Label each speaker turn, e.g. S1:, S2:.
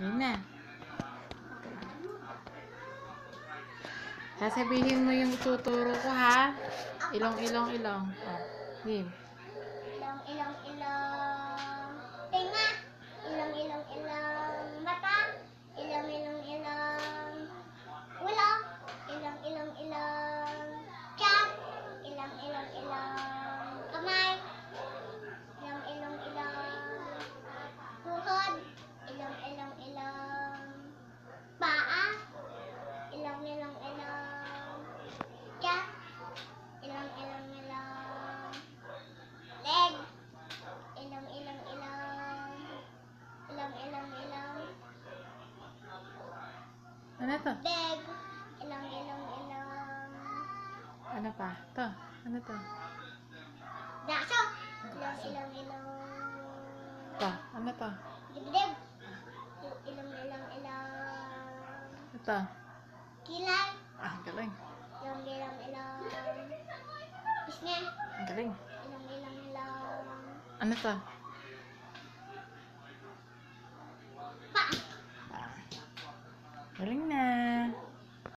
S1: Yun na. Sasabihin mo yung tuturo ko, ha? Ilong. Oh, game.
S2: Ilong. Tenga. Ilong. Mata. Ilong. Ulo. Ilong. Tiyan. Ilong. Kamay. Ilong. Tuhod. Ilong. Paa. Ilong. Tiyan. Ilong. Leg. Ilong.
S1: Ano to?
S2: Beg. Ilong.
S1: Ano pa? To. Ano to?
S2: Daso. Ilong.
S1: To. Ano to?
S2: Dibdib. Ilong.
S1: Ito.
S2: Kilay.
S1: Ah, ang galing.
S2: Ilong. Pisngi.
S1: Ang galing.
S2: Ilong.
S1: Ano to?